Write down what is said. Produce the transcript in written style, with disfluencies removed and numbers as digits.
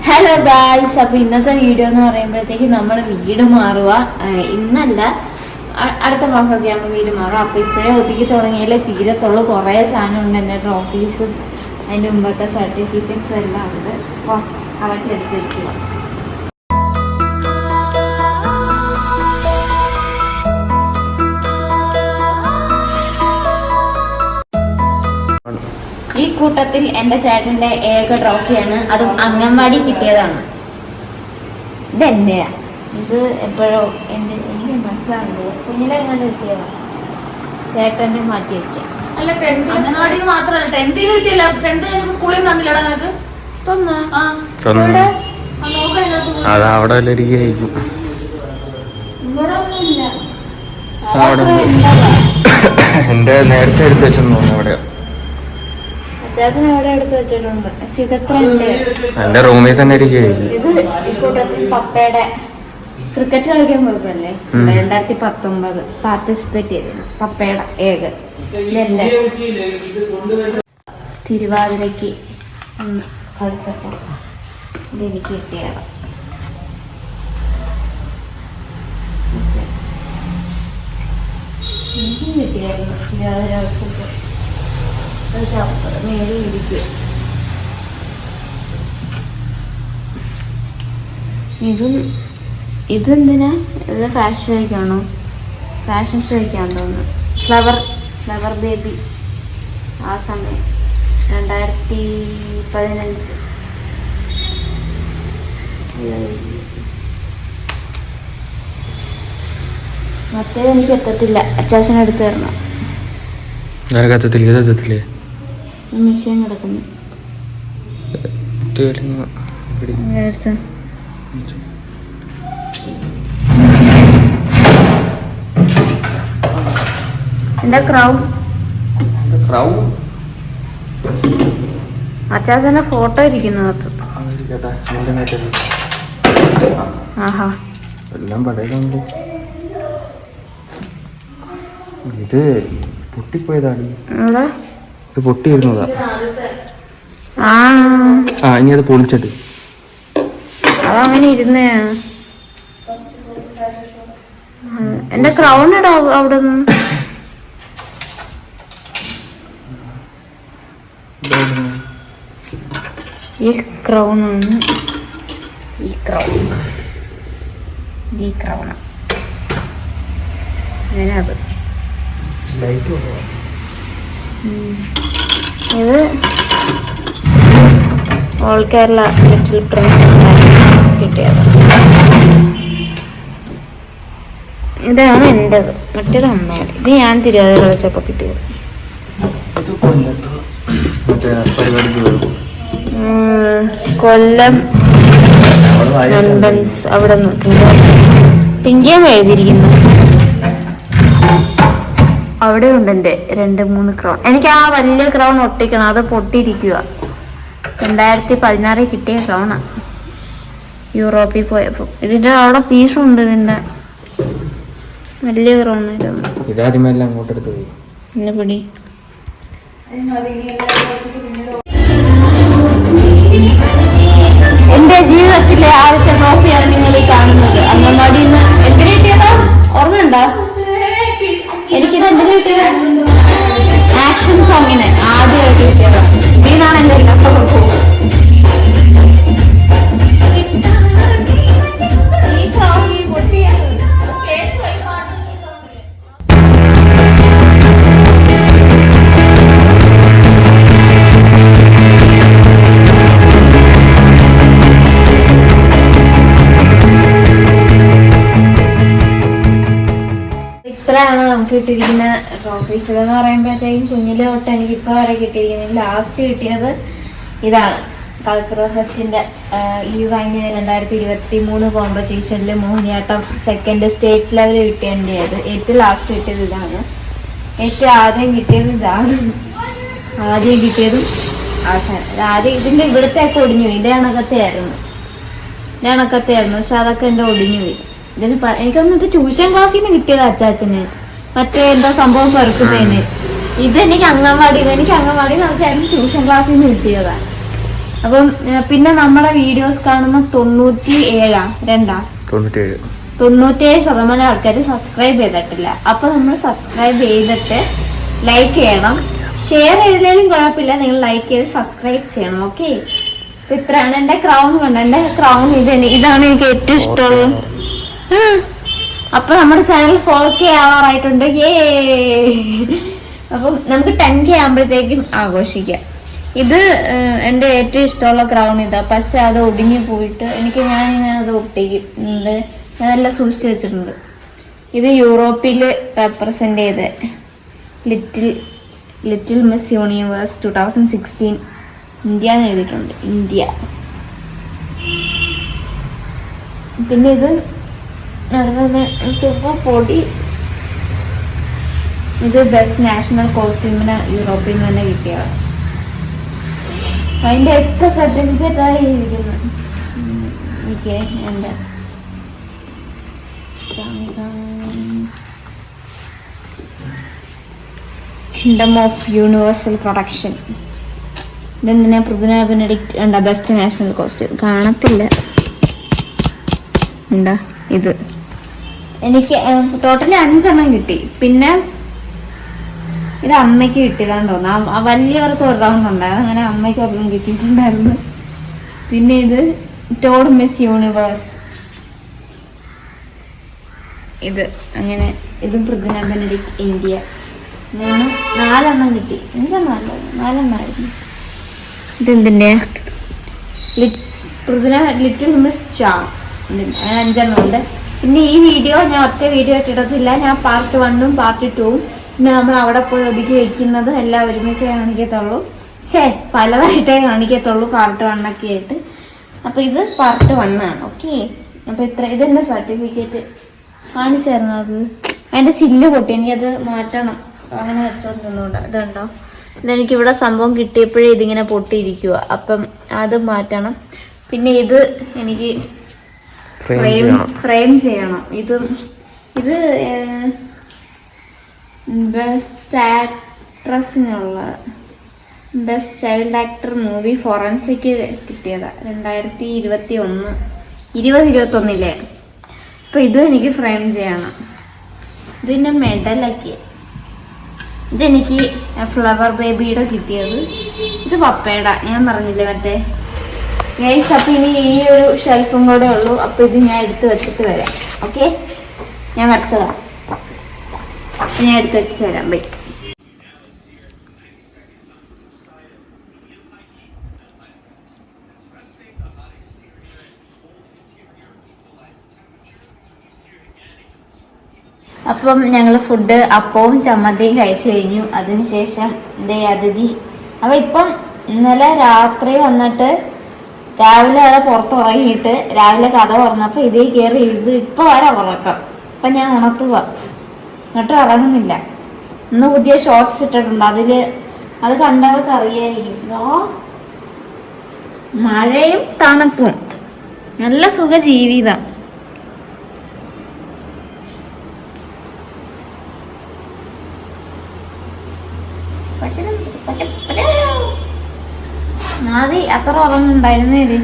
Hello guys, അപ്പോൾ ഇന്നത്തെ video എന്ന് പറയുമ്പോഴത്തേക്ക് നമ്മൾ വീട് മാറുക. ഇന്നല്ല, അടുത്ത മാസമൊക്കെ ആകുമ്പോൾ വീട് മാറും. അപ്പോൾ ഇപ്പോഴേ ഒതുക്കി തുടങ്ങിയാലേ തീരത്തുള്ളൂ. കുറേ സാധനം ഉണ്ട്. എൻ്റെ ട്രോഫീസും അതിൻ്റെ മുമ്പത്തെ സർട്ടിഫിക്കറ്റ്സും എല്ലാം ഉണ്ട്. അപ്പോൾ അതൊക്കെ എടുത്ത് വയ്ക്കുക. ഈ കൂട്ടത്തിൽ എൻ്റെ ചേട്ടൻ്റെ ഏക ട്രോഫിയാണ്, അതും അംഗൻവാടി കിട്ടിയതാണ്. ഇതെന്നെയാ, ഇത് എപ്പോഴോ എനിക്ക് മനസ്സിലാകുന്നത് കുഞ്ഞിലെ എങ്ങാണ്ട് കിട്ടിയതാണ്. ചേട്ടൻ്റെ മാറ്റി വയ്ക്കാം. അല്ല, മാത്രമല്ല 10th കിട്ടിയല്ല, 10th കഴിഞ്ഞപ്പോ സ്കൂളിൽ തന്നില്ലടാ നിനക്ക്? എന്റെ നേരത്തെ എടുത്ത് വെച്ചെന്ന് തോന്നുന്നു. എവിടെയോ അച്ചാച്ചൻ എവിടെ എടുത്ത് വെച്ചിട്ടുണ്ട്. പക്ഷെ ഇതെത്ര എന്റെ റൂമിൽ തന്നെ ഇരിക്കുകയായിരിക്കും. ഇത് ഈ കൂട്ടത്തിൽ പപ്പയുടെ ക്രിക്കറ്റ് കളിക്കാൻ പോയപ്പോഴല്ലേ 2019 പാർട്ടിസിപ്പേറ്റ് ചെയ്തിരുന്നു. പപ്പയുടെ ഏക ഇതെന്റെ തിരുവാതിരയ്ക്ക് കളിച്ചപ്പോ ഇതെനിക്ക് കിട്ടിയാണ്. എനിക്കും കിട്ടിയായിരുന്നു തിരുവാതിര കളിച്ചപ്പോൾ. മേളിൽ ഇരിക്കും. ഇതെന്തിനാ? ഇത് ഫാഷൻ ഷോയ്ക്കാണോ? ഫാഷൻ ഷോയ്ക്കാന്ന് തോന്നുന്നു. ഫ്ലവർ ബേബി ആ സമയം 2015. മറ്റേത് എനിക്ക് എത്തത്തില്ല. അച്ചാച്ചനെടുത്ത് തരണം. മിഷീൻ കിടക്കുന്നു. എന്റെ ക്രൗൺ അച്ചാച്ചന്റെ ഫോട്ടോ ഇരിക്കുന്നകത്ത്. ആഹാ, എല്ലാം പഴയതുണ്ട്. ഇത് പൊട്ടിപ്പോയതാണ്. ഇത് പൊട്ടിയിരുന്നതാ. ഇനി അത് പൊളിച്ചിട്ട് അതങ്ങനെ ഇരുന്നേ. എന്റെ ക്രൗൺ ഇടാ അവിടെ നിന്ന്. ഈ ക്രൗണാണ്. ഈ ക്രൗണ് അങ്ങനത്. ഇത് ഓൾ കേരള ലിറ്റിൽ പ്രിൻസസ് കിട്ടിയത്. ഇതാണ് എൻ്റെത്. മറ്റേത് അമ്മയുടെ. ഇത് ഞാൻ തിരുവാതിര കളിച്ചപ്പോൾ കിട്ടിയത്. കൊല്ലം നൻപൻസ് അവിടെ പിങ്കിയെന്ന് എഴുതിയിരിക്കുന്നു. അവിടെ ഉണ്ട് എൻ്റെ 2-3 ക്രൗൺ. എനിക്ക് ആ വലിയ ക്രൗൺ ഒട്ടിക്കണം. അത് പൊട്ടിയിരിക്കുക. 2016 കിട്ടിയ ക്രൗണാ, യൂറോപ്പിൽ പോയപ്പോൾ. ഇതിന്റെ അവിടെ പീസുണ്ട്. ഇതിന്റെ വലിയ ക്രൗണായിരുന്നു. പിന്നെ പിടി. എന്റെ ജീവിതത്തിലെ ആദ്യത്തെ ട്രോഫിയാണ് നിങ്ങൾ ഈ കാണുന്നത്. അംഗൻവാടിയിൽ നിന്ന് എന്തിനു കിട്ടിയതാ ഓർമ്മയുണ്ടോ? എനിക്കിത് എന്തിനു കിട്ടിയത്? ആക്ഷൻ സോങ്ങിന് ആദ്യമായിട്ട് കിട്ടിയതാണ്. ഇതിനാണ് എന്റെ ഇത്രയാണ് നമുക്ക് കിട്ടിയിരിക്കുന്ന ട്രോഫീസുകൾ എന്ന് പറയുമ്പോഴത്തേക്കും. കുഞ്ഞിലെ തൊട്ട് എനിക്ക് ഇപ്പോൾ വരെ കിട്ടിയിരിക്കുന്നത്. ലാസ്റ്റ് കിട്ടിയത് ഇതാണ്. കൾച്ചറൽ ഫെസ്റ്റിൻ്റെ ഈ കഴിഞ്ഞ 2023 കോമ്പറ്റീഷനിൽ മോഹിനിയാട്ടം 2nd സ്റ്റേറ്റ് ലെവൽ കിട്ടിയത്. ഏറ്റവും ലാസ്റ്റ് കിട്ടിയത് ഇതാണ്. ഏറ്റവും ആദ്യം കിട്ടിയത് ഇതാണ്. ആദ്യം കിട്ടിയതും അവസാനം. ആദ്യം ഇതിൻ്റെ ഇവിടുത്തെയൊക്കെ ഒടിഞ്ഞു പോയി. ഇതേ കണക്കത്തെയായിരുന്നു. പക്ഷെ അതൊക്കെ എൻ്റെ ഒടിഞ്ഞു പോയി. ഇതിന് എനിക്കൊന്നും ഇത് ട്യൂഷൻ ക്ലാസ്സിൽ നിന്ന് കിട്ടിയത് അച്ചാച്ചന്. മറ്റേ എന്താ സംഭവം പെറുക്കുന്നതിന്. ഇതെനിക്ക് അംഗൻവാടിയിൽ നിന്ന് വെച്ചാൽ ട്യൂഷൻ ക്ലാസ്സിൽ നിന്ന് കിട്ടിയതാണ്. അപ്പം പിന്നെ നമ്മുടെ വീഡിയോസ് കാണുന്ന 97% ആൾക്കാർ സബ്സ്ക്രൈബ് ചെയ്തിട്ടില്ല. അപ്പൊ നമ്മൾ സബ്സ്ക്രൈബ് ചെയ്തിട്ട് ലൈക്ക് ചെയ്യണം. ഷെയർ ചെയ്തില്ലെങ്കിലും കുഴപ്പമില്ല, നിങ്ങൾ ലൈക്ക് ചെയ്ത് സബ്സ്ക്രൈബ് ചെയ്യണം. ഓക്കെ, ഇത്രയാണ്. എന്റെ ക്രൗൺ കണ്ട, എന്റെ ക്രൗൺ ഇതാണ് എനിക്ക് ഏറ്റവും ഇഷ്ടമുള്ളത്. അപ്പൊ നമ്മുടെ ചാനൽ 4K ആവാറായിട്ടുണ്ട്. അപ്പം നമുക്ക് 10K ആകുമ്പോഴത്തേക്കും ആഘോഷിക്കാം. ഇത് എൻ്റെ ഏറ്റവും ഇഷ്ടമുള്ള ക്രൗൺ ഇതാ. പക്ഷെ അത് ഒടിഞ്ഞു പോയിട്ട് ഞാനിങ്ങനെ അത് ഒട്ടിക്കും. ഞാനെല്ലാം സൂക്ഷിച്ചു വെച്ചിട്ടുണ്ട്. ഇത് യൂറോപ്പിൽ റെപ്രസെൻ്റ് ചെയ്ത ലിറ്റിൽ മിസ് യൂണിവേഴ്സ് 2016 ഇന്ത്യ എന്ന് എഴുതിയിട്ടുണ്ട്. ഇന്ത്യ. പിന്നെ ഇത് പൊടി. ഇത് ബെസ്റ്റ് നാഷണൽ കോസ്റ്റ്യൂമിന് യൂറോപ്പിൽ നിന്ന് തന്നെ കിട്ടിയതാണ്. അതിൻ്റെ ഒക്കെ സർട്ടിഫിക്കറ്റ് ആയി ഇരിക്കുന്നത്. എനിക്ക് എന്താ കിങ്ഡം ഓഫ് യൂണിവേഴ്സൽ പ്രൊഡക്ഷൻ. ഇതെന്തിനാ പൃഥ്വിന ബെനഡിക്റ്റ് എന്താ ബെസ്റ്റ് നാഷണൽ കോസ്റ്റ്യൂം കാണത്തില്ല എന്താ. ഇത് എനിക്ക് ടോട്ടലി 5 എണ്ണം കിട്ടി. പിന്നെ ഇത് അമ്മയ്ക്ക് കിട്ടിയതാന്ന് തോന്നുന്നു. വലിയവർക്ക് ഒരു റൗണ്ട് ഉണ്ടായിരുന്നു, അങ്ങനെ അമ്മയ്ക്ക് ഒരെണ്ണം കിട്ടിയിട്ടുണ്ടായിരുന്നു. പിന്നെ ഇത് ടോഡ് മിസ് യൂണിവേഴ്സ്. ഇത് അങ്ങനെ ഇതും പൃഥ്വിന ബെനഡിക്റ്റ് ഇന്ത്യ. 4 എണ്ണം കിട്ടി. 5 എണ്ണം അല്ല, 4 എണ്ണമായിരുന്നു. ഇതെന്തിൻ്റെ പൃഥ്വിന ലിറ്റിൽ മിസ് ചാം. 5 എണ്ണം ഉണ്ട്. പിന്നെ ഈ വീഡിയോ ഞാൻ ഒറ്റ വീഡിയോ ഇട്ടിടത്തില്ല. ഞാൻ പാർട്ട് 1ഉം പാർട്ട് 2ഉം പിന്നെ നമ്മൾ അവിടെ പോയി ഒതുക്കി വെക്കുന്നത് എല്ലാം ഒരുമിച്ച് കാണിക്കത്തുള്ളൂ. പലതായിട്ടേ കാണിക്കത്തുള്ളൂ പാർട്ട് 1 ഒക്കെ ആയിട്ട്. അപ്പോൾ ഇത് പാർട്ട് 1 ആണ്. ഓക്കെ, അപ്പോൾ ഇതെൻ്റെ സർട്ടിഫിക്കറ്റ് കാണിച്ചായിരുന്നു. അതിൻ്റെ ചില്ല് പൊട്ടി, എനിക്കത് മാറ്റണം. അങ്ങനെ വെച്ചോണ്ടിരുന്നുണ്ട്. ഇതുണ്ടോ, ഇതെനിക്കിവിടെ സംഭവം കിട്ടിയപ്പോഴേ ഇതിങ്ങനെ പൊട്ടിയിരിക്കുക. അപ്പം അത് മാറ്റണം. പിന്നെ ഇത് എനിക്ക് ഫ്രെയിം ചെയ്യണം. ഇത് ബെസ്റ്റ് ആക്ട്രസിനുള്ള best child actor movie forensic കിട്ടിയതാണ് 2021. അപ്പോൾ ഇതും എനിക്ക് ഫ്രെയിം ചെയ്യണം. ഇതിൻ്റെ മെഡലൊക്കെ. ഇതെനിക്ക് ഫ്ലവർ ബേബിയുടെ കിട്ടിയത്. ഇത് പപ്പയുടെ, ഞാൻ പറഞ്ഞില്ലേ മറ്റേ ഗൈസ്. അപ്പം ഇനി ഈ ഒരു ഷെൽഫും കൂടെ ഉള്ളൂ. അപ്പോൾ ഇത് ഞാൻ എടുത്ത് വെച്ചിട്ട് വരാം. ഓക്കെ, ഞാൻ വരച്ചതാണ്. ഞാൻ എടുത്ത് വെച്ചിട്ട് വരാം. ബൈ. അപ്പം ഞങ്ങൾ ഫുഡ് അപ്പവും ചമ്മന്തിയും കഴിച്ചു കഴിഞ്ഞു. അതിനുശേഷം എൻ്റെ അതിഥി ഇപ്പം ഇന്നലെ രാത്രി വന്നിട്ട് രാവിലെ വരെ പുറത്തുറങ്ങിയിട്ട് രാവിലെ കഥ തുറന്നപ്പോൾ ഇതേ കയറി ഇത് ഇപ്പോൾ വരെ ഉറക്കം. അപ്പം ഞാൻ ഉണർത്തുക, എന്നിട്ട് ഇറങ്ങുന്നില്ല. ഇന്ന് പുതിയ ഷോർട്സ് ഇട്ടിട്ടുണ്ട്. അത് കണ്ടവർക്ക് അറിയായിരിക്കും. മഴയും തണുപ്പും നല്ല സുഖ ജീവിതം. ആദ്യം അത്ര ഉറങ്ങുണ്ടായിരുന്നേര്.